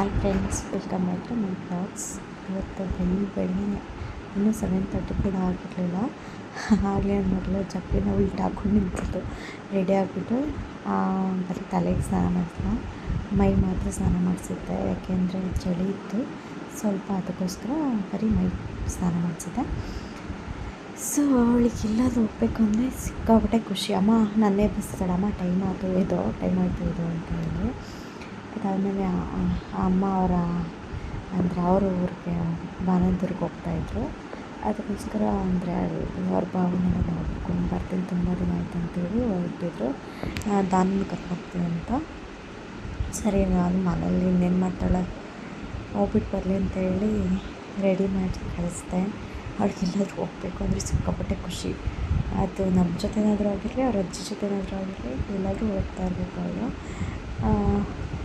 Hi friends, welcome back to my blogs. ಇವತ್ತು ಬೆಳಿಗ್ಗೆ ಇನ್ನೂ 7:30 ಕೂಡ ಆಗಿರಲಿಲ್ಲ. ಆಗಲೇ ಮೊದಲು ಚಪ್ಪಲಿನ ಉಲ್ಟಾ ಹಾಕ್ಕೊಂಡು ನಿಂತಿತ್ತು. ರೆಡಿ ಆಗಿಬಿಟ್ಟು ಬರೀ ತಲೆಗೆ ಸ್ನಾನ ಮಾಡಿಸಿಲ್ಲ, ಮೈ ಮಾತ್ರ ಸ್ನಾನ ಮಾಡಿಸಿದ್ದೆ. ಯಾಕೆಂದರೆ ಚಳಿ ಇತ್ತು ಸ್ವಲ್ಪ, ಅದಕ್ಕೋಸ್ಕರ ಬರೀ ಮೈ ಸ್ನಾನ ಮಾಡಿಸಿದ್ದೆ. ಸೊ ಅವಳಿಗೆ ಎಲ್ಲಾದರೂ ಹೋಗ್ಬೇಕು ಅಂದರೆ ಸಿಕ್ಕಾಬಿಟ್ಟೆ ಖುಷಿ. ಅಮ್ಮ ನನ್ನೇ ಬಸ್ತಾಳಮ್ಮ, ಟೈಮ್ ಆಯಿತು ಇದು ಅಂತ ಹೇಳಿ. ಅದಾದಮೇಲೆ ಅಮ್ಮ ಅಂದರೆ ಅವರ ಊರಿಗೆ ಬಾಣಂತಿಯರಿಗೆ ಹೋಗ್ತಾಯಿದ್ರು. ಅದಕ್ಕೋಸ್ಕರ ಅಂದರೆ ಅವ್ರ ಭಾವನೆಲ್ಲ ನೋಡ್ಕೊಂಡು ಬರ್ತೀನಿ, ತುಂಬ ದಿನ ಆಯ್ತು ಅಂತೇಳಿ ಹೊರಟಿದ್ರು. ದಾನನ ಕರ್ಕೊಂಡ್ತೀನಿ ಅಂತ. ಸರಿ, ನಾನು ಮನೇಲಿ ಇನ್ನೇನು ಮಾಡ್ತಾಳೆ, ಹೋಗ್ಬಿಟ್ಟು ಬರಲಿ ಅಂತೇಳಿ ರೆಡಿ ಮಾಡಿ ಕಳಿಸ್ದೆ. ಅವ್ಳಿಗೆಲ್ಲಾದ್ರೂ ಹೋಗ್ಬೇಕು ಅಂದರೆ ಸಿಕ್ಕಾಪಟ್ಟೆ ಖುಷಿ. ಅದು ನಮ್ಮ ಜೊತೆನಾದರೂ ಆಗಿರಲಿ, ಅವ್ರ ಅಜ್ಜಿ ಜೊತೆನಾದರೂ ಆಗಿರಲಿ, ಎಲ್ಲಾದರೂ ಹೋಗ್ತಾ ಇರಬೇಕು ಅವರು.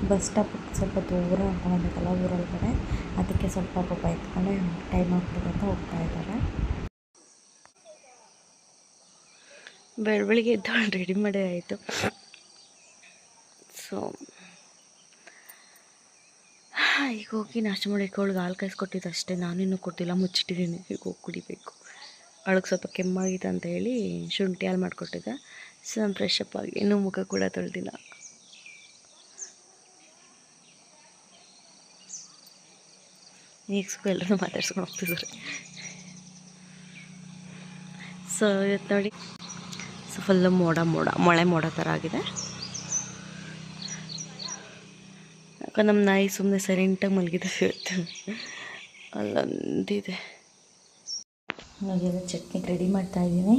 ಬಸ್ ಸ್ಟಾಪ್ ಸ್ವಲ್ಪ ದೂರ ಹೋಗಬೇಕಲ್ಲ ಊರೊಳಗಡೆ, ಅದಕ್ಕೆ ಸ್ವಲ್ಪ ಪಾಪ ಎತ್ಕೊಂಡೆ ಟೈಮ್ ಆಗ್ತದೆ ಅಂತ ಹೋಗ್ತಾ ಇದ್ದಾರೆ. ಬೆಳಗ್ಗೆ ಎದ್ದು ರೆಡಿ ಮಾಡೇ ಆಯಿತು. ಸೊ ಈಗ ಹೋಗಿ ನಾಷ್ಟ ಮಾಡೋಕ್ಕೆ ಅವಳಿಗೆ ಹಾಲು ಕಾಯಿಸ್ಕೊಟ್ಟಿದ್ದು ಅಷ್ಟೇ, ನಾನಿನ್ನೂ ಕೊಟ್ಟಿಲ್ಲ, ಮುಚ್ಚಿಟ್ಟಿದ್ದೀನಿ. ಈಗ ಹೋಗಿ ಕುಡಿಬೇಕು. ಅವಳಿಗೆ ಸ್ವಲ್ಪ ಕೆಮ್ಮಾಗಿದೆ ಅಂತ ಹೇಳಿ ಶುಂಠಿ ಹಾಲು ಮಾಡಿಕೊಟ್ಟಿದ್ದೆ. ಸೊ ನಾನು ಫ್ರೆಶ್ ಅಪ್ ಆಗಿ ಇನ್ನೂ ಮುಖ ಕೂಡ ತೊಳೆದಿಲ್ಲ. ಈಗ ಎಲ್ಲರೂ ಮಾತಾಡ್ಸ್ಕೊಂಡು ಹೋಗ್ತಿದ್ದಾರೆ. ಸೊ ಇವತ್ತು ನೋಡಿ, ಸೊ ಫುಲ್ಲು ಮಳೆ ಥರ ಆಗಿದೆ. ಯಾಕಂದ್ರೆ ನಮ್ಮ ನಾಯಿ ಸುಮ್ಮನೆ ಸೈಲೆಂಟಾಗಿ ಮಲಗಿದೆ ಇವತ್ತು. ಅಲ್ಲೊಂದಿದೆ ನೋಡಿ. ಚಟ್ನಿ ರೆಡಿ ಮಾಡ್ತಾಯಿದ್ದೀನಿ,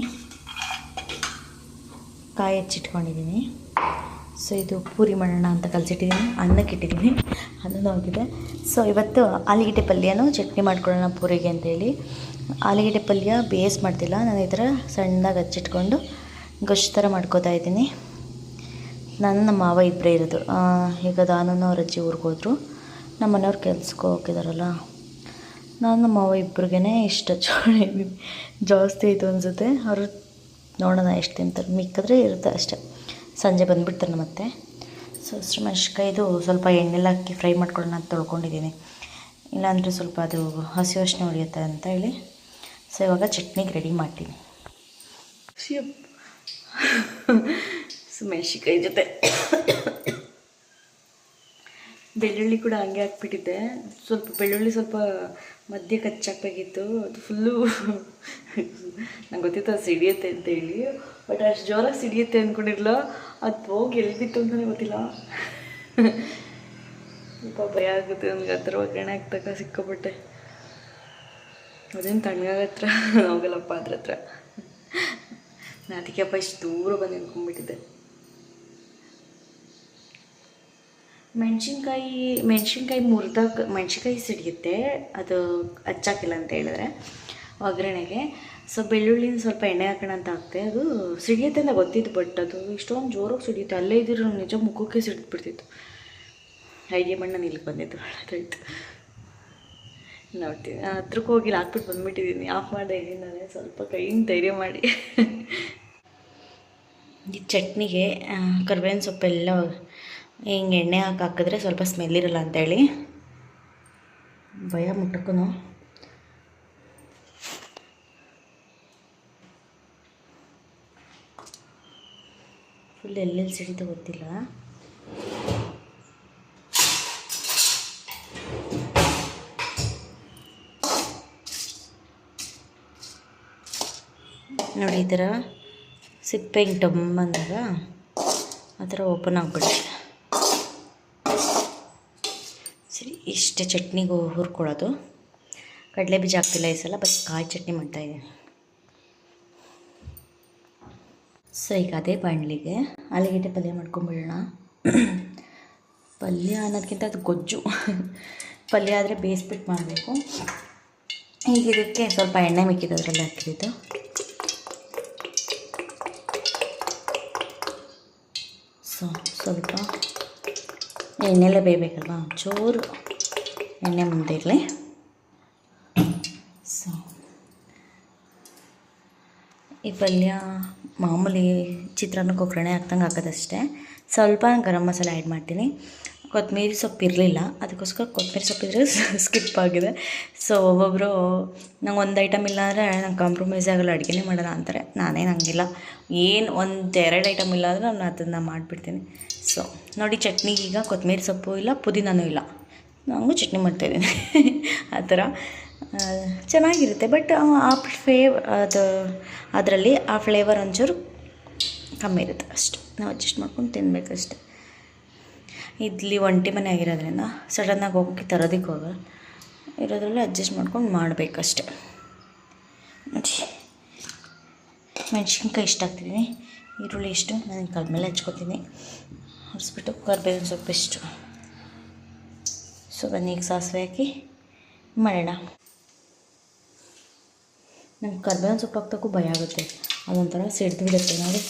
ಕಾಯಿ ಹೆಚ್ಚಿಟ್ಕೊಂಡಿದ್ದೀನಿ. ಸೊ ಇದು ಪೂರಿ ಮಾಡೋಣ ಅಂತ ಕಲಸಿಟ್ಟಿದ್ದೀನಿ, ಅನ್ನಕ್ಕೆ ಇಟ್ಟಿದ್ದೀನಿ, ಅನ್ನನೂ ಆಗಿದೆ. ಸೊ ಇವತ್ತು ಆಲೂಗೆಡ್ಡೆ ಪಲ್ಯನೂ ಚಟ್ನಿ ಮಾಡ್ಕೊಳ್ಳೋಣ ಪೂರಿಗೆ ಅಂತೇಳಿ. ಆಲೂಗೆಡ್ಡೆ ಪಲ್ಯ ಬೇಯಿಸಿ ಮಾಡ್ತಿಲ್ಲ, ನಾನು ಈ ಥರ ಸಣ್ಣದಾಗಿ ಹಚ್ಚಿಟ್ಕೊಂಡು ಗೊಜ್ಜು ಥರ ಮಾಡ್ಕೋತಾ ಇದ್ದೀನಿ. ನಾನು ನಮ್ಮ ಮಾವ ಇಬ್ಬರೇ ಇರೋದು. ಈಗ ದಾನೂ ಅವ್ರ ಅಜ್ಜಿ ಊರಿಗೆ ಹೋದರು, ನಮ್ಮ ಮನೆಯವ್ರು ಕೆಲ್ಸಕ್ಕೆ ಹೋಗಿದಾರಲ್ಲ. ನಾನು ನಮ್ಮ ಮಾವ ಇಬ್ಬರಿಗೇ ಇಷ್ಟ. ಜಾಸ್ತಿ ಆಯಿತು ಅನಿಸುತ್ತೆ. ಅವರು ನೋಡೋಣ ಎಷ್ಟು ತಿಂತಾರೆ, ಮಿಕ್ಕಿದ್ರೆ ಇರುತ್ತೆ ಅಷ್ಟೇ. ಸಂಜೆ ಬಂದುಬಿಡ್ತಾರೆ ಮತ್ತೆ. ಸೊ ಅಷ್ಟು ಮೆಣಸಿನ್ಕಾಯಿದು ಸ್ವಲ್ಪ ಎಣ್ಣೆಲ್ಲ ಹಾಕಿ ಫ್ರೈ ಮಾಡ್ಕೊಳ್ಳೋಣ ಅಂತ ತೊಳ್ಕೊಂಡಿದ್ದೀನಿ, ಇಲ್ಲಾಂದರೆ ಸ್ವಲ್ಪ ಅದು ಹಸಿ ವಾಸನೆ ಹೊಡೆಯುತ್ತೆ ಅಂತ ಹೇಳಿ. ಸೊ ಇವಾಗ ಚಟ್ನಿಗೆ ರೆಡಿ ಮಾಡ್ತೀನಿ. ಸೊ ಮೆಣಸಿನ್ಕಾಯಿ ಜೊತೆ ಬೆಳ್ಳುಳ್ಳಿ ಕೂಡ ಹಂಗೆ ಹಾಕ್ಬಿಟ್ಟಿದ್ದೆ. ಸ್ವಲ್ಪ ಬೆಳ್ಳುಳ್ಳಿ ಸ್ವಲ್ಪ ಮಧ್ಯೆ ಕಚ್ಚಾಕಬೇಕಿತ್ತು, ಅದು ಫುಲ್ಲು ನಂಗೆ ಗೊತ್ತಿತ್ತು ಅದು ಸಿಡಿಯುತ್ತೆ ಅಂತೇಳಿ. ಬಟ್ ಅಷ್ಟು ಜೋರಾಗಿ ಸಿಡಿಯುತ್ತೆ ಅಂದ್ಕೊಂಡಿರಲ್ಲ, ಅದು ಹೋಗಿ ಎಲ್ಲಿ ಬಿತ್ತು ಅಂತಲೇ ಗೊತ್ತಿಲ್ಲ. ಸ್ವಲ್ಪ ಭಯ ಆಗುತ್ತೆ ನನಗೆ ಆ ಥರ ಒಗ್ಗರಣೆ ಹಾಕ್ದಾಗ ಸಿಕ್ಕಾಪಟ್ಟೆ. ಅದೇನು ತಣ್ಣಗಾಗತ್ರ ಹೋಗಲ್ಲಪ್ಪ ಅದ್ರ ಹತ್ರ. ನಾನು ಅದಕ್ಕೆಪ್ಪ ಇಷ್ಟು ದೂರ ಬಂದು ನಿಂತ್ಕೊಂಡ್ಬಿಟ್ಟಿದ್ದೆ. ಮೆಣಸಿನ್ಕಾಯಿ ಮುರಿದಾಗ ಮೆಣಸಿನ್ಕಾಯಿ ಸಿಡಿಯುತ್ತೆ, ಅದು ಹಚ್ಚಾಕಿಲ್ಲ ಅಂತ ಹೇಳಿದ್ರೆ ಒಗ್ಗರಣೆಗೆ. ಸೊ ಬೆಳ್ಳುಳ್ಳಿನ ಸ್ವಲ್ಪ ಎಣ್ಣೆ ಹಾಕೋಣ ಅಂತ ಹಾಕ್ತೆ, ಅದು ಸಿಡಿಯುತ್ತೆ ಅಂತ ಗೊತ್ತಿತ್ತು. ಬಟ್ ಅದು ಇಷ್ಟೊಂದು ಜೋರಾಗಿ ಸಿಡಿಯುತ್ತೆ, ಅಲ್ಲೇ ಇದ್ದಿರೋ ನಿಜ ಮುಖಕ್ಕೆ ಸಿಡಿದ್ಬಿಡ್ತಿತ್ತು. ಐಡಿಯಾ ಮಾಡಿ ನಾನು ಇಲ್ಲಿಗೆ ಬಂದಿದ್ದು, ಅದಾಯಿತು. ನೋಡ್ತೀನಿ, ಹತ್ರಕ್ಕೆ ಹೋಗಿ ಹಾಕ್ಬಿಟ್ಟು ಬಂದುಬಿಟ್ಟಿದ್ದೀನಿ. ಆಫ್ ಮಾಡಿದೆ ಇದ್ದೀನಿ ನಾನೇ, ಸ್ವಲ್ಪ ಕೈಯಿಂದ ಧೈರ್ಯ ಮಾಡಿ. ಈ ಚಟ್ನಿಗೆ ಕರಿಬೇವಿನ ಸೊಪ್ಪೆಲ್ಲ ಹಿಂಗೆ ಎಣ್ಣೆ ಹಾಕಿದ್ರೆ ಸ್ವಲ್ಪ ಸ್ಮೆಲ್ ಇರಲ್ಲ ಅಂತೇಳಿ ಭಯ ಮುಟ್ಟಕ್ಕೂ. ಫುಲ್ ಎಲ್ಲೆಲ್ಲಿ ಸಿಡಿತು ಗೊತ್ತಿಲ್ಲ. ನೋಡಿ, ಈ ಥರ ಸಿಪ್ಪೆ ಹಿಂಗೆ ಟಮ್ಮಂದಾಗ ಆ ಥರ ಓಪನ್ ಆಗಿಬಿಡುತ್ತೆ. ಸರಿ, ಇಷ್ಟೇ ಚಟ್ನಿಗೂ ಹುರ್ಕೊಳ್ಳೋದು. ಕಡಲೆ ಬೀಜ ಹಾಕ್ತಿಲ್ಲ ಈ ಸಲ, ಬಟ್ ಕಾಯಿ ಚಟ್ನಿ ಮಾಡ್ತಾಯಿದ್ದೀನಿ. ಸೊ ಈಗ ಅದೇ ಬಾಣಲಿಗೆ ಆಲೂಗೆಡ್ಡೆ ಪಲ್ಯ ಮಾಡ್ಕೊಂಬಿಡೋಣ. ಪಲ್ಯ ಅನ್ನೋದಕ್ಕಿಂತ ಅದು ಗೊಜ್ಜು. ಪಲ್ಯ ಆದರೆ ಬೇಯಿಸ್ಬಿಟ್ಟು ಮಾಡಬೇಕು. ಈಗ ಇದಕ್ಕೆ ಸ್ವಲ್ಪ ಎಣ್ಣೆ ಮಿಕ್ಕಿದ್ದು ಅದರಲ್ಲಿ ಹಾಕಿದ್ದು. ಸೊ ಸ್ವಲ್ಪ ಎಣ್ಣೆಲ್ಲೇ ಬೇಯಬೇಕಲ್ವ, ಚೂರು ಎಣ್ಣೆ ಮುಂದೆ ಇರಲಿ. ಸೊ ಈ ಪಲ್ಯ ಮಾಮೂಲಿ ಚಿತ್ರಾನ್ನಕ್ಕೆ ಒಗ್ಗರಣೆ ಹಾಕ್ದಂಗೆ ಹಾಕೋದಷ್ಟೇ. ಸ್ವಲ್ಪ ಗರಂ ಮಸಾಲೆ ಆ್ಯಡ್ ಮಾಡ್ತೀನಿ. ಕೊತ್ತಂಬರಿ ಸೊಪ್ಪು ಇರಲಿಲ್ಲ, ಅದಕ್ಕೋಸ್ಕರ ಕೊತ್ತಂಬರಿ ಸೊಪ್ಪಿದ್ರೆ ಸ್ಕಿಪ್ ಆಗಿದೆ. ಸೊ ಒಬ್ಬೊಬ್ಬರು ನಂಗೆ ಒಂದು ಐಟಮ್ ಇಲ್ಲ ಅಂದರೆ ನಂಗೆ ಕಾಂಪ್ರಮೈಸ್ ಆಗಲ್ಲ, ಅಡುಗೆನೇ ಮಾಡೋಣ ಅಂತಾರೆ. ನಾನೇನು ಹಂಗಿಲ್ಲ, ಏನು ಒಂದು ಎರಡು ಐಟಮ್ ಇಲ್ಲ ಅಂದರೆ ನಾನು ಅದನ್ನು ಮಾಡಿಬಿಡ್ತೀನಿ. ಸೊ ನೋಡಿ, ಚಟ್ನಿಗೆ ಈಗ ಕೊತ್ತಂಬರಿ ಸೊಪ್ಪು ಇಲ್ಲ, ಪುದೀನೂ ಇಲ್ಲ, ನಾನು ಚಟ್ನಿ ಮಾಡ್ತಾಯಿದ್ದೀನಿ. ಆ ಥರ ಚೆನ್ನಾಗಿರುತ್ತೆ. ಬಟ್ ಅದರಲ್ಲಿ ಆ ಫ್ಲೇವರ್ ಒಂಚೂರು ಕಮ್ಮಿ ಇರುತ್ತೆ ಅಷ್ಟೆ. ನಾವು ಅಡ್ಜಸ್ಟ್ ಮಾಡ್ಕೊಂಡು ತಿನ್ನಬೇಕಷ್ಟೆ. ಇಲ್ಲಿ ಒಂಟಿ ಮನೆ ಆಗಿರೋದ್ರಿಂದ ಸಡನ್ನಾಗಿ ಹೋಗಿ ತರೋದಕ್ಕೆ ಹೋಗಲ್ಲ, ಇರೋದ್ರಲ್ಲೇ ಅಡ್ಜಸ್ಟ್ ಮಾಡ್ಕೊಂಡು ಮಾಡಬೇಕಷ್ಟೆ. ನೋಡಿ, ಮೆಣಸಿನ್ಕಾಯಿ ಇಷ್ಟ ಹಾಕ್ತಿದ್ದೀನಿ, ಈರುಳ್ಳಿ ಇಷ್ಟು ನಾನು ಕಲ್ ಮೇಲೆ ಹಚ್ಕೊತೀನಿ, ಹೊರಿಸ್ಬಿಟ್ಟು ಕರಿಬೇವಿನ ಸೊಪ್ಪು ಇಷ್ಟು. ಸೊ ಬನ್ನಿ ಈಗ ಸಾಸಿವೆ ಹಾಕಿ ಮಾಡೋಣ. ನಂಗೆ ಕರಿಬೇವಿನ ಸೊಪ್ಪು ಹಾಕ್ತಕ್ಕೂ ಭಯ ಆಗುತ್ತೆ, ಅದೊಂಥರ ಸಿಡ್ದು ಬಿಡುತ್ತೆ ನೋಡಿ.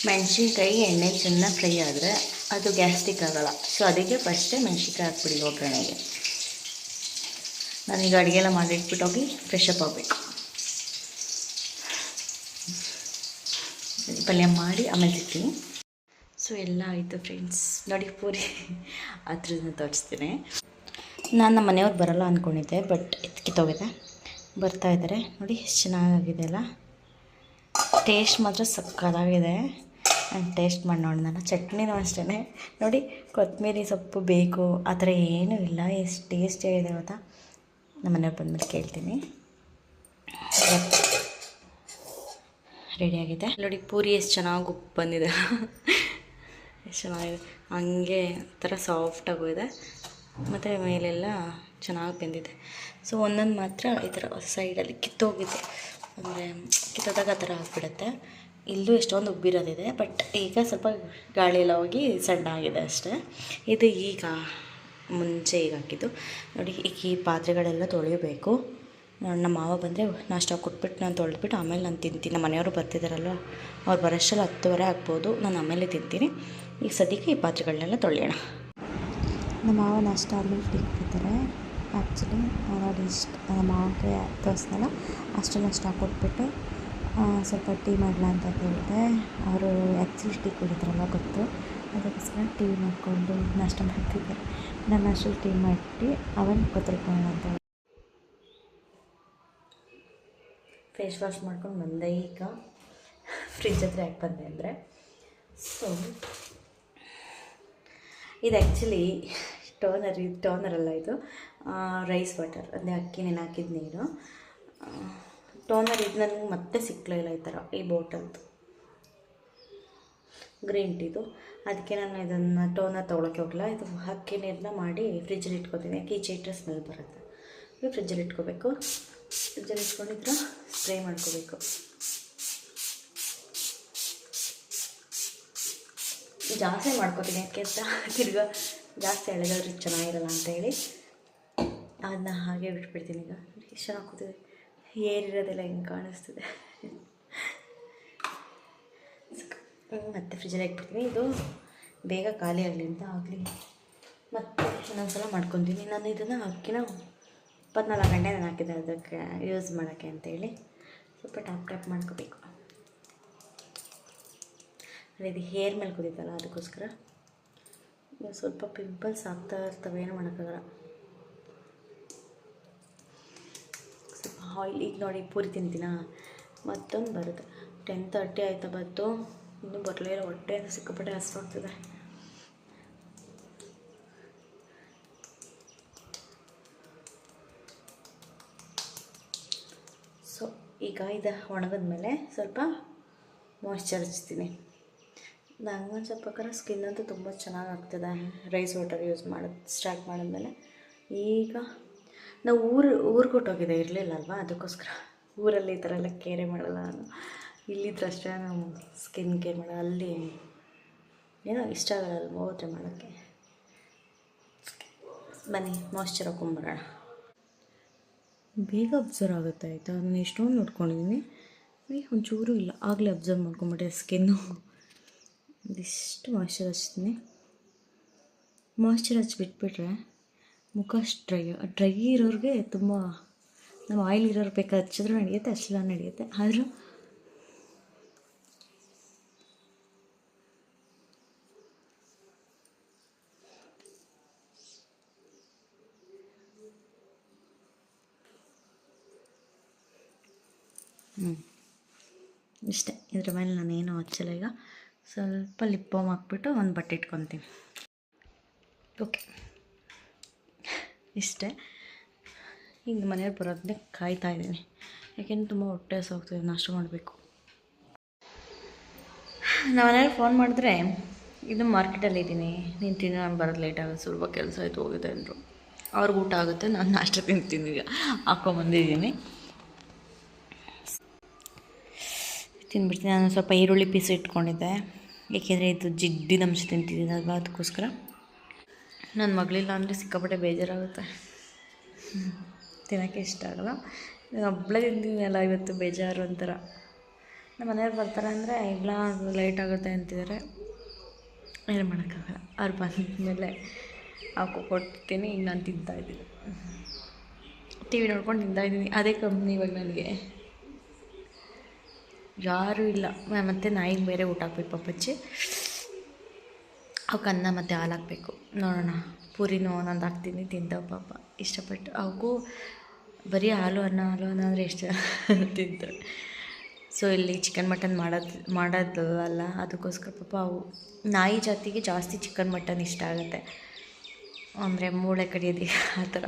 ಮೆಣಸಿನ್ಕಾಯಿ ಎಣ್ಣೆ ಚೆನ್ನಾಗಿ ಫ್ರೈ ಆದರೆ ಅದು ಗ್ಯಾಸ್ಟ್ರಿಕ್ ಆಗೋಲ್ಲ. ಸೊ ಅದಕ್ಕೆ ಫಸ್ಟೇ ಮೆಣಸಿನ್ಕಾಯಿ ಹಾಕ್ಬಿಡಿ ಒಗ್ಗರಣೆಗೆ. ನಾನೀಗ ಅಡುಗೆ ಎಲ್ಲ ಮಾಡಿಟ್ಬಿಟ್ಟು ಹೋಗಿ ಫ್ರೆಶ್ ಅಪ್ ಆಗಬೇಕು. ಪಲ್ಯ ಮಾಡಿ ಆಮೇಲೆ ಸಿಗ್ತೀನಿ. ಸೊ ಎಲ್ಲ ಆಯಿತು ಫ್ರೆಂಡ್ಸ್. ನೋಡಿ, ಪೂರಿ ಹತ್ರದಿಂದ ತೋರಿಸ್ತೀನಿ. ನಾನು ನಮ್ಮ ಮನೆಯವ್ರು ಬರೋಲ್ಲ ಅಂದ್ಕೊಂಡಿದ್ದೆ, ಬಟ್ ಕಿತ್ತೋಗಿದೆ. ಬರ್ತಾಯಿದ್ದಾರೆ ನೋಡಿ, ಎಷ್ಟು ಚೆನ್ನಾಗಿದೆ ಅಲ್ಲ. ಟೇಸ್ಟ್ ಮಾತ್ರ ಸಕ್ಕತ್ತಾಗಿದೆ. ನಾನು ಟೇಸ್ಟ್ ಮಾಡಿ ನೋಡಿದ್ನಲ್ಲ, ಚಟ್ನಿನೂ ಅಷ್ಟೇ ನೋಡಿ, ಕೊತ್ತಂಬರಿ ಸೊಪ್ಪು ಬೇಕು ಆ ಥರ ಏನೂ ಇಲ್ಲ. ಎಷ್ಟು ಟೇಸ್ಟಿಯಾಗಿದೆ ಗೊತ್ತಾ. ನಮ್ಮ ಮನೆಯವ್ರು ಬಂದ್ಬಿಟ್ಟು ಕೇಳ್ತೀನಿ. ರೆಡಿಯಾಗಿದೆ ನೋಡಿ, ಪೂರಿ ಎಷ್ಟು ಚೆನ್ನಾಗಿ ಉಪ್ಪು ಬಂದಿದೆ. ಎಷ್ಟು ಚೆನ್ನಾಗಿದೆ, ಹಂಗೆ ಥರ ಸಾಫ್ಟಾಗಿದೆ ಮತ್ತು ಮೇಲೆಲ್ಲ ಚೆನ್ನಾಗಿ ಬೆಂದಿದೆ. ಸೊ ಒಂದೊಂದು ಮಾತ್ರ ಈ ಥರ ಸೈಡಲ್ಲಿ ಕಿತ್ತೋಗಿದೆ, ಅಂದರೆ ಕಿತ್ತೋದಾಗ ಆ ಥರ ಆಗಿಬಿಡುತ್ತೆ. ಇಲ್ಲೂ ಎಷ್ಟೊಂದು ಉಬ್ಬಿರೋದಿದೆ, ಬಟ್ ಈಗ ಸ್ವಲ್ಪ ಗಾಳಿ ಎಲ್ಲ ಹೋಗಿ ಸಣ್ಣ ಆಗಿದೆ ಅಷ್ಟೇ. ಇದು ಈಗ ಮುಂಚೆ ಈಗ ಹಾಕಿದ್ದು ನೋಡಿ. ಈಗ ಈ ಪಾತ್ರೆಗಳೆಲ್ಲ ತೊಳಿಬೇಕು. ನಮ್ಮ ಮಾವ ಬಂದರೆ ನಾಷ್ಟ ಕೊಟ್ಬಿಟ್ಟು ನಾನು ತೊಳೆದ್ಬಿಟ್ಟು ಆಮೇಲೆ ನಾನು ತಿಂತೀನಿ. ನಮ್ಮ ಮನೆಯವರು ಬರ್ತಿದ್ದಾರಲ್ವ, ಅವ್ರು ಬರೋಷ್ಟರಲ್ಲಿ 10:30 ಆಗ್ಬೋದು. ನಾನು ಆಮೇಲೆ ತಿಂತೀನಿ. ಈಗ ಸದ್ಯಕ್ಕೆ ಈ ಪಾತ್ರೆಗಳನ್ನೆಲ್ಲ ತೊಳೆಯೋಣ. ನಮ್ಮ ಮಾವ ನಾಷ್ಟ ಆದಮೇಲೆ ಟೀ ಕುಡಿತಾರೆ. ಆ್ಯಕ್ಚುಲಿ ನೋಡಿ, ಇಷ್ಟು ನಮ್ಮ ಮಾವಗೆ ತೋರಿಸ್ನಲ್ಲ, ಅಷ್ಟು ನಾಷ್ಟ ಕೊಟ್ಬಿಟ್ಟು ಸ್ವಲ್ಪ ಟೀ ಮಾಡಲ ಅಂತ ಹೇಳಿದೆ. ಅವರು ಆ್ಯಕ್ಚುಲಿ ಟೀ ಕುಡಿದ್ರಲ್ಲ ಗೊತ್ತು, ಅದಕ್ಕೋಸ್ಕರ ಟೀ ಮಾಡಿಕೊಂಡು ನಾಷ್ಟ ಮಾಡ್ತಿದ್ದಾರೆ. ನಾನು ಅಷ್ಟರಲ್ಲಿ ಟೀ ಮಾಡಿ ಅವನ್ ಕೊತ್ತಲ್ಕೊಳ್ಳೋಣ ಅಂತ. ಫೇಸ್ ವಾಶ್ ಮಾಡ್ಕೊಂಡು ಬಂದೆ. ಈಗ ಫ್ರಿಜ್ ಹತ್ರ ಯಾಕೆ ಬಂದೆ ಅಂದರೆ, ಸೊ ಇದು ಆ್ಯಕ್ಚುಲಿ ಟೋನರಲ್ಲ, ಇದು ರೈಸ್ ವಾಟರ್, ಅಂದರೆ ಅಕ್ಕಿ ನೆನೆ ಹಾಕಿದ ನೀರು. ಟೋನರ್ ಇದು ನನಗೆ ಮತ್ತೆ ಸಿಕ್ಕಲಿಲ್ಲ ಈ ಥರ, ಈ ಬಾಟಲ್ದು ಗ್ರೀನ್ ಟೀದು. ಅದಕ್ಕೆ ನಾನು ಇದನ್ನು ಟೋನರ್ ತೊಗೊಳಕ್ಕೆ ಹೋಗಲ್ಲ. ಇದು ಅಕ್ಕಿ ನೀರನ್ನ ಮಾಡಿ ಫ್ರಿಜ್ಜಲ್ಲಿ ಇಟ್ಕೊತೀನಿ, ಯಾಕೆ ಈ ಚೀಟ್ರೆ ಸ್ಮೆಲ್ ಬರುತ್ತೆ. ಇದು ಫ್ರಿಜ್ಜಲ್ಲಿ ಇಟ್ಕೋಬೇಕು. ಫ್ರಿಜ್ಜಲ್ಲಿ ಇಟ್ಕೊಂಡಿದ್ರೆ ಸ್ಪ್ರೇ ಮಾಡ್ಕೋಬೇಕು. ಜಾಸ್ತಿ ಮಾಡ್ಕೋತೀನಿ, ಯಾಕೆ ಅಂತ ತಿರ್ಗಾ ಜಾಸ್ತಿ ಎಳೆದಾದ್ರೆ ಚೆನ್ನಾಗಿರಲ್ಲ ಅಂತೇಳಿ ಅದನ್ನ ಹಾಗೆ ಬಿಟ್ಬಿಡ್ತೀನಿ. ಈಗ ಎಷ್ಟು ಚೆನ್ನಾಗಿ ಕೂತಿದೆ, ಏರಿರೋದೆಲ್ಲ ಹೆಂಗೆ ಕಾಣಿಸ್ತಿದೆ. ಮತ್ತೆ ಫ್ರಿಜ್ಜಲ್ಲಿ ಇಟ್ಬಿಡ್ತೀನಿ. ಇದು ಬೇಗ ಖಾಲಿ ಆಗಲಿ ಅಂತ ಆಗಲಿ ಮತ್ತೆ ಇನ್ನೊಂದ್ಸಲ ಮಾಡ್ಕೊತೀನಿ. ನಾನು ಇದನ್ನು ಅಕ್ಕಿನ 24 ಗಂಟೆ ನಾನು ಹಾಕಿದ್ದೆ ಅದಕ್ಕೆ ಯೂಸ್ ಮಾಡೋಕ್ಕೆ ಅಂತೇಳಿ. ಸ್ವಲ್ಪ ಟ್ಯಾಪ್ ಮಾಡ್ಕೋಬೇಕು. ಇದು ಹೇರ್ ಮೇಲೆ ಕುದೀತಲ್ಲ, ಅದಕ್ಕೋಸ್ಕರ ಸ್ವಲ್ಪ ಪಿಂಪಲ್ಸ್ ಆಗ್ತಾ ಇರ್ತವೆ, ಏನೂ ಮಾಡೋಕ್ಕಾಗಲ್ಲ. ಸ್ವಲ್ಪ ಆಯಿಲ್. ಈಗ ನೋಡಿ, ಪೂರಿ ತಿಂತೀನ, ಮತ್ತೊಂದು ಬರುತ್ತೆ. 10:30 ಆಯಿತಾ ಬಂತು, ಇನ್ನೂ ಬರಲೇ ಇಲ್ಲ. ಹೊಟ್ಟೆ ಸಿಕ್ಕಾಪಟ್ಟೆ ಹಸ್ವಾಗ್ತದೆ. ಸೊ ಈಗ ಇದು ಒಣಗಿದ ಮೇಲೆ ಸ್ವಲ್ಪ ಮಾಯ್ಶ್ಚರ್ ಹಚ್ತೀನಿ. ನಂಗೆ ಸ್ವಲ್ಪ ಸ್ಕಿನ್ ಅಂತೂ ತುಂಬ ಚೆನ್ನಾಗಿ ಆಗ್ತದೆ ರೈಸ್ ವಾಟರ್ ಯೂಸ್ ಮಾಡೋದು ಸ್ಟಾರ್ಟ್ ಮಾಡಿದ್ಮೇಲೆ. ಈಗ ನಾವು ಊರಿಗೊಟ್ಟೋಗಿದೆ, ಇರಲಿಲ್ಲ ಅಲ್ವಾ, ಅದಕ್ಕೋಸ್ಕರ ಊರಲ್ಲಿ ಈ ಥರ ಎಲ್ಲ ಕೇರೆ ಮಾಡಲ್ಲ ನಾನು. ಇಲ್ಲಿದ್ದರಷ್ಟೇ ನಾವು ಸ್ಕಿನ್ ಕೇರ್ ಮಾಡೋದು, ಅಲ್ಲಿ ಏನೋ ಇಷ್ಟ ಆಗಲ್ಲ ಹೋದರೆ ಮಾಡೋಕ್ಕೆ. ಬನ್ನಿ ಮಾಯ್ಶ್ಚರ್ ಹಾಕೊಂಬರೋಣ. ಬೇಗ ಅಬ್ಸರ್ವ್ ಆಗುತ್ತೆ ಆಯಿತಾ. ನಾನು ಎಷ್ಟೊಂದು ನೋಡ್ಕೊಂಡಿದ್ದೀನಿ, ಈಗ ಒಂಚೂರು ಇಲ್ಲ, ಆಗಲೇ ಅಬ್ಸರ್ವ್ ಮಾಡ್ಕೊಂಬಿಟ್ಟೆ ಸ್ಕಿನ್ನು. ಇದಿಷ್ಟು ಮಾಯ್ಶ್ಚರ್ ಹಚ್ತೀನಿ. ಮಾಯ್ಶ್ಚರ್ ಹಚ್ಬಿಟ್ಬಿಟ್ರೆ ಮುಖ ಅಷ್ಟು ಡ್ರೈ ಇರೋರಿಗೆ ತುಂಬ, ನಾವು ಆಯಿಲ್ ಇರೋರು ಬೇಕಾದ್ರೆ ಹಚ್ಚಿದ್ರೂ ನಡೆಯುತ್ತೆ, ಹಚ್ಚಿಲ್ಲ ನಡೆಯುತ್ತೆ. ಆದರೂ ಇಷ್ಟೇ, ಇದ್ರ ಮೇಲೆ ನಾನೇನು ಹಚ್ಚಲ್ಲ. ಈಗ ಸ್ವಲ್ಪ ಲಿಪ್ ಬಾಮ್ ಹಾಕ್ಬಿಟ್ಟು ಒಂದು ಬಟ್ಟೆ ಇಟ್ಕೊತೀನಿ. ಓಕೆ, ಇಷ್ಟೇ. ಈಗ ಮನೆಯವ್ರು ಬರೋದನ್ನೇ ಕಾಯ್ತಾ ಇದ್ದೀನಿ, ಯಾಕೆಂದ್ರೆ ತುಂಬ ಹೊಟ್ಟೆ ಹಸಿವಾಗ್ತಿದೆ, ನಾಷ್ಟ ಮಾಡಬೇಕು. ನಮ್ಮ ಮನೆಯವ್ರು ಫೋನ್ ಮಾಡಿದ್ರೆ ಇದು ಮಾರ್ಕೆಟಲ್ಲಿದ್ದೀನಿ, ನೀನು ತಿನ್ನೋ, ನಾನು ಬರೋದು ಲೇಟ್ ಆಗುತ್ತೆ, ಸ್ವಲ್ಪ ಕೆಲಸ ಆಯಿತು ಹೋಗಿದೆ ಅಂದರು. ಅವ್ರಿಗೆ ಊಟ ಆಗುತ್ತೆ, ನಾನು ನಾಷ್ಟ ತಿಂತೀನಿ. ಈಗ ಹಾಕ್ಕೊಂಬಂದಿದ್ದೀನಿ, ತಿಂದ್ಬಿಡ್ತೀನಿ. ನಾನು ಸ್ವಲ್ಪ ಈರುಳ್ಳಿ ಪೀಸ್ ಇಟ್ಕೊಂಡಿದ್ದೆ, ಏಕೆಂದರೆ ಇದು ಜಿಡ್ಡಿನ ಅಂಶ ತಿಂತಿದ್ದೀನಿ ಅಲ್ವಾ, ಅದಕ್ಕೋಸ್ಕರ. ನನ್ನ ಮಗಳಿಲ್ಲ ಅಂದರೆ ಸಿಕ್ಕಾಪಟ್ಟೆ ಬೇಜಾರಾಗುತ್ತೆ, ತಿನ್ನೋಕ್ಕೆ ಇಷ್ಟ ಆಗೋಲ್ಲ. ನಾನು ಒಬ್ಬಳೇ ತಿಂತೀನಲ್ಲ, ಇವತ್ತು ಬೇಜಾರು ಒಂಥರ. ನಮ್ಮ ಮನೆಯವ್ರು ಬರ್ತಾರೆ ಅಂದರೆ ಇಲ್ಲ ಲೇಟ್ ಆಗುತ್ತೆ ಅಂತಿದ್ದಾರೆ, ಏನು ಮಾಡೋಕ್ಕಾಗಲ್ಲ. ಅವ್ರು ಬಂದಮೇಲೆ ಕೊಡ್ತೀನಿ. ಈಗ ನಾನು ತಿಂತಾಯಿದ್ದೀನಿ, ಟಿ ವಿ ನೋಡ್ಕೊಂಡು ತಿಂತಾಯಿದ್ದೀನಿ. ಅದೇ ಕಂಪ್ನಿ ಇವಾಗ ನನಗೆ. ಯಾರೂ ಇಲ್ಲ, ಮತ್ತು ನಾಯಿಗೆ ಬೇರೆ ಊಟ ಹಾಕ್ಬೇಕು ಪಪ್ಪಚ್ಚಿ, ಅವಕ್ಕೆ ಅನ್ನ ಮತ್ತು ಹಾಲು ಹಾಕಬೇಕು. ನೋಡೋಣ, ಪೂರಿನೂ ಒಂದೊಂದು ಹಾಕ್ತೀನಿ, ತಿಂತಾವೆ ಪಾಪ ಇಷ್ಟಪಟ್ಟು. ಅವಕ್ಕೂ ಬರೀ ಹಾಲು ಅನ್ನ ಅಂದರೆ ಎಷ್ಟು ತಿಂತಾರೆ. ಸೊ ಇಲ್ಲಿ ಚಿಕನ್ ಮಟನ್ ಮಾಡೋದಲ್ಲ, ಅದಕ್ಕೋಸ್ಕರ ಪಾಪ ಅವು ನಾಯಿ ಜಾತಿಗೆ ಜಾಸ್ತಿ ಚಿಕನ್ ಮಟನ್ ಇಷ್ಟ ಆಗುತ್ತೆ, ಅಂದರೆ ಮೂಳೆ ಕಡಿಯೋದು ಆ ಥರ.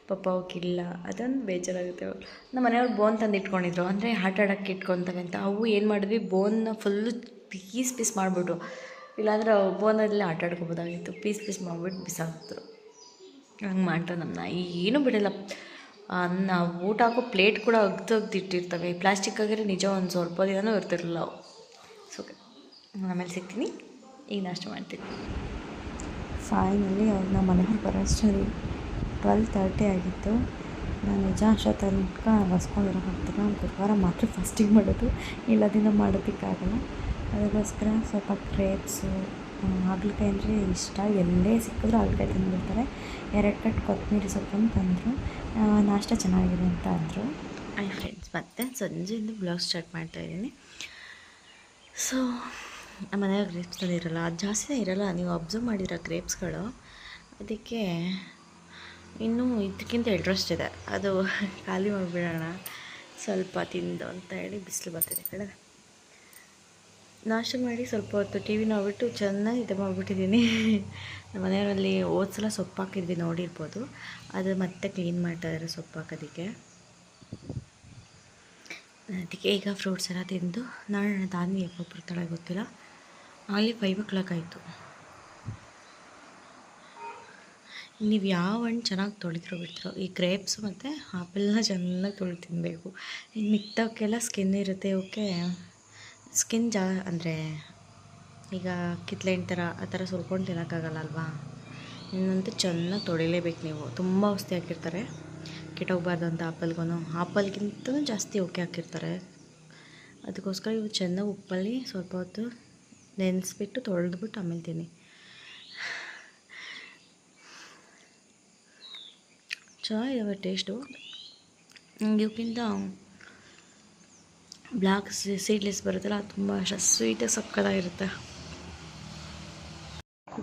ಪಾಪ ಅವಕ್ಕಿಲ್ಲ, ಅದೊಂದು ಬೇಜಾರಾಗುತ್ತೆ. ನಮ್ಮ ಮನೆಯವ್ರು ಬೋನ್ ತಂದು ಇಟ್ಕೊಂಡಿದ್ರು, ಅಂದರೆ ಆಟ ಆಡೋಕ್ಕೆ ಇಟ್ಕೊತವೆ ಅಂತ. ಅವು ಏನು ಮಾಡಿದ್ವಿ, ಬೋನ್ನ ಫುಲ್ಲು ಪೀಸ್ ಮಾಡಿಬಿಟ್ಟು, ಇಲ್ಲಾಂದರೆ ಬೋನಲ್ಲಿ ಆಟ ಆಡ್ಕೊಬೋದಾಗಿತ್ತು. ಪೀಸ್ ಮಾಡಿಬಿಟ್ಟು ಬಿಸಾಕಿದ್ರು. ಹಂಗೆ ಮಾಡ್ತಾರೆ ನಮ್ಮ ನಾಯಿ, ಏನೂ ಬಿಡೋಲ್ಲ. ನಾವು ಊಟ ಹಾಕೋ ಪ್ಲೇಟ್ ಕೂಡ ಇಟ್ಟಿರ್ತವೆ. ಪ್ಲಾಸ್ಟಿಕ್ ಆಗಿದ್ರೆ ನಿಜ ಒಂದು ಸ್ವಲ್ಪ ದಿನವೂ ಇರ್ತಿರಲಿಲ್ಲ ಅವು. ಸೊ ಆಮೇಲೆ ಸಿಗ್ತೀನಿ, ಈಗ ನಾಷ್ಟ ಮಾಡ್ತೀನಿ. ಫೈನಲಿ ಅವ್ರು ನಮ್ಮ ಮನೆಯವ್ರು ಬರೋಷ್ಟರಲ್ಲಿ 12:30 ಆಗಿತ್ತು. ನಾನು ನಿಜ ಅಷ್ಟೋ ತನಕ ಬಸ್ಕೊಂಡಿರೋಕ್ಕಾಗ್ತಿಲ್ಲ. ನಾನು ಗುರುವಾರ ಮಾತ್ರ ಫಾಸ್ಟಿಂಗ್ ಮಾಡೋದು, ಇಲ್ಲ ದಿನ ಮಾಡೋದಕ್ಕಾಗಲ್ಲ. ಅದಕ್ಕೋಸ್ಕರ ಸ್ವಲ್ಪ ಕ್ರೇಪ್ಸು, ಹಾಗಲಕಾಯಿ ಅಂದರೆ ಇಷ್ಟ, ಎಲ್ಲೇ ಸಿಕ್ಕಿದ್ರೂ ಹಾಗಲಕಾಯಿ ತಿಂದುಬಿಡ್ತಾರೆ. 2 ಕಟ್ ಕೊತ್ತಂಬರಿ ಸೊಪ್ಪನ್ನು ತಂದರು, ನಾಷ್ಟ ಚೆನ್ನಾಗಿದೆ ಅಂತ ಅಂದರು. ಐ ಫ್ರೆಂಡ್ಸ್, ಮತ್ತೆ ಸಂಜೆಯಿಂದ ಬ್ಲಾಗ್ ಸ್ಟಾರ್ಟ್ ಮಾಡ್ತಾಯಿದ್ದೀನಿ. ಸೊ ನಮ್ಮ ಮನೆಯಾಗ ಗ್ರೇಪ್ಸ್ ತಂದಿರಲ್ಲ, ಅದು ಜಾಸ್ತಿನೇ ಇರೋಲ್ಲ, ನೀವು ಅಬ್ಸರ್ವ್ ಮಾಡಿರೋ ಗ್ರೇಪ್ಸ್ಗಳು. ಅದಕ್ಕೆ ಇನ್ನೂ ಇದಕ್ಕಿಂತ ಎಡ್ರಷ್ಟಿದೆ, ಅದು ಖಾಲಿ ಮಾಡಿಬಿಡೋಣ ಸ್ವಲ್ಪ ತಿಂದು ಅಂತ ಹೇಳಿ ಬಿಸಿಲು ಬರ್ತಿದೆ ಕಡೆ. ನಾಷ್ಟ ಮಾಡಿ ಸ್ವಲ್ಪ ಹೊತ್ತು ಟಿ ವಿ ನೋಡ್ಬಿಟ್ಟು ಚೆನ್ನಾಗಿ ಇದು ಮಾಡಿಬಿಟ್ಟಿದ್ದೀನಿ. ನಮ್ಮ ಮನೆಯವರಲ್ಲಿ ಸಲ ಸೊಪ್ಪು ಹಾಕಿದ್ವಿ, ನೋಡಿರ್ಬೋದು. ಅದು ಮತ್ತೆ ಕ್ಲೀನ್ ಮಾಡ್ತಾಯಿದ್ದಾರೆ ಸೊಪ್ಪು ಹಾಕೋದಕ್ಕೆ. ಅದಕ್ಕೆ ಈಗ ಫ್ರೂಟ್ಸ್ ಎಲ್ಲ ತಿಂದು ನಾಳೆ ದಾನಿ ಯಾವಾಗ ಬರ್ತಾಳೆ ಗೊತ್ತಿಲ್ಲ. ಆಗಲೇ 5 o'clock ಆಯಿತು. ನೀವು ಯಾವ ಹಣ್ಣು ಚೆನ್ನಾಗಿ ತೊಳಿತಿರೋ ಬಿಡ್ತಿರೋ, ಈ ಗ್ರೇಪ್ಸು ಮತ್ತು ಆಪಲ್ನ ಚೆನ್ನಾಗಿ ತೊಳೆದು ತಿನ್ನಬೇಕು. ಇನ್ನು ಮಿಕ್ತವಕ್ಕೆಲ್ಲ ಸ್ಕಿನ್ ಇರುತ್ತೆ, ಓಕೆ. ಸ್ಕಿನ್ ಅಂದರೆ ಈಗ ಕಿತ್ಲೆಹಣ್ಣು ಥರ ಆ ಥರ ಸುಲ್ಕೊಂಡು ತಿನ್ನೋಕ್ಕಾಗಲ್ಲ ಅಲ್ವಾ. ಇನ್ನಂತೂ ಚೆನ್ನಾಗಿ ತೊಳಿಲೇಬೇಕು ನೀವು. ತುಂಬ ಔಷಧಿ ಹಾಕಿರ್ತಾರೆ, ಕೆಟ್ಟೋಗಬಾರ್ದು ಅಂತ ಆಪಲ್ಗಿಂತ ಜಾಸ್ತಿ ಓಕೆ ಹಾಕಿರ್ತಾರೆ. ಅದಕ್ಕೋಸ್ಕರ ಇವು ಚೆನ್ನಾಗಿ ಉಪ್ಪಲ್ಲಿ ಸ್ವಲ್ಪ ಹೊತ್ತು ನೆನೆಸ್ಬಿಟ್ಟು ತೊಳೆದ್ಬಿಟ್ಟು ಆಮೇಲೆ ತಿನ್ನಿ. ಚೆನ್ನಾಗಿದ್ದಾವೆ ಟೇಸ್ಟು. ಇವಕ್ಕಿಂತ ಬ್ಲ್ಯಾಕ್ ಸೀಡ್ಲೆಸ್ ಬರುತ್ತಲ್ಲ, ಅದು ತುಂಬ ಸ್ವೀಟಾಗಿ ಸಕ್ಕತ್ತಾಗಿರುತ್ತೆ.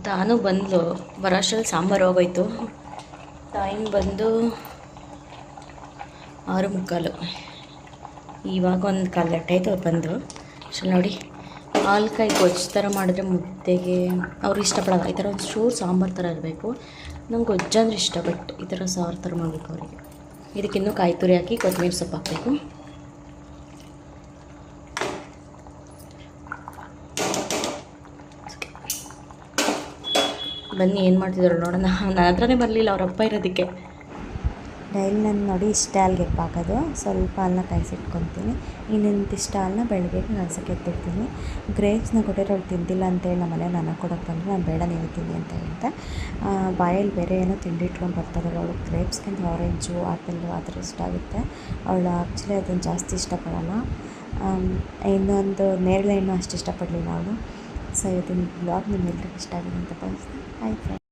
ದಾನು ಬಂದು ಬರೋಷ್ಟರಲ್ಲಿ ಸಾಂಬಾರು ಹೋಗೋಯ್ತು. ಟೈಮ್ ಬಂದು 6:45. ಇವಾಗ 1/4 ಗಂಟೆ ಆಯಿತು ಅವ್ರು ಬಂದು. ಅಷ್ಟರಲ್ಲಿ ನೋಡಿ, ಹಾಲುಕಾಯಿ ಗೊಜ್ಜು ಥರ ಮಾಡಿದ್ರೆ ಮುದ್ದೆಗೆ ಅವ್ರು ಇಷ್ಟಪಡೋಲ್ಲ. ಈ ಥರ ಒಂದು ಚೂರು ಸಾಂಬಾರು ಥರ ಇರಬೇಕು. ನಂಗೆ ಗೊಜ್ಜು ಅಂದರೆ ಇಷ್ಟ, ಬಟ್ ಈ ಥರ ಸಾರು ಥರ ಮಾಡಬೇಕು ಅವರಿಗೆ. ಇದಕ್ಕಿನ್ನೂ ಕಾಯಿ ತುರಿ ಹಾಕಿ ಕೊತ್ತಂಬರಿ ಸೊಪ್ಪು ಹಾಕಬೇಕು. ಬನ್ನಿ ಏನು ಮಾಡ್ತಿದ್ರು ನೋಡೋಣ. ನನ್ನ ಹತ್ರನೇ ಬರಲಿಲ್ಲ ಅವ್ರ ಅಪ್ಪ ಇರೋದಕ್ಕೆ. ಡೈಲಿ ನಾನು ನೋಡಿ ಇಷ್ಟೇ ಹಾಲ್ಗೆ ಹಾಕೋದು, ಸ್ವಲ್ಪ ಹಾಲನ್ನ ಕಾಯಿಸಿಟ್ಕೊತೀನಿ. ಇನ್ನಿಂತಿಷ್ಟು ಹಾಲನ್ನ ಬೆಳಗ್ಗೆ ಕಾಯ್ಸೋಕ್ಕೆ ಎತ್ತಿಡ್ತೀನಿ. ಗ್ರೇಪ್ಸ್ನ ಕೊಟ್ಟಿರೋ ಅವ್ಳು ತಿಂದಿಲ್ಲ ಅಂತೇಳಿ ನಮ್ಮ ಮನೆ ನನಗೆ ಕೊಡೋಕ್ಕೆ ಬಂದರೆ ನಾನು ಬೇಡ ನೀವೇ ತಿನ್ನಿ ಅಂತ ಹೇಳ್ದೆ. ಬಾಯಲ್ಲಿ ಬೇರೆ ಏನೋ ತಿಂಡಿ ಇಟ್ಕೊಂಡು ಬರ್ತಾಯಿದ್ದಾಳೆ. ಅವಳು ಗ್ರೇಪ್ಸ್ಗಿಂತ ಆರೆಂಜು ಆ್ಯಪಲ್ಲು ಆ ಥರ ಇಷ್ಟ ಆಗುತ್ತೆ. ಅವಳು ಆ್ಯಕ್ಚುಲಿ ಅದನ್ನು ಜಾಸ್ತಿ ಇಷ್ಟಪಡೋಲ್ಲ. ಇನ್ನೊಂದು ನೇರಳೆ ಹಣ್ಣು ಅಷ್ಟು ಇಷ್ಟಪಡಲಿಲ್ಲ ಅವಳು. ಸೊ ಇವತ್ತಿನ ಬ್ಲಾಗ್ ನಿಮ್ಮೆಲ್ರಿಗೂ ಇಷ್ಟ ಆಗಿದೆ ಅಂತ ಭಾವಿಸ್ತೀನಿ. Bye friends.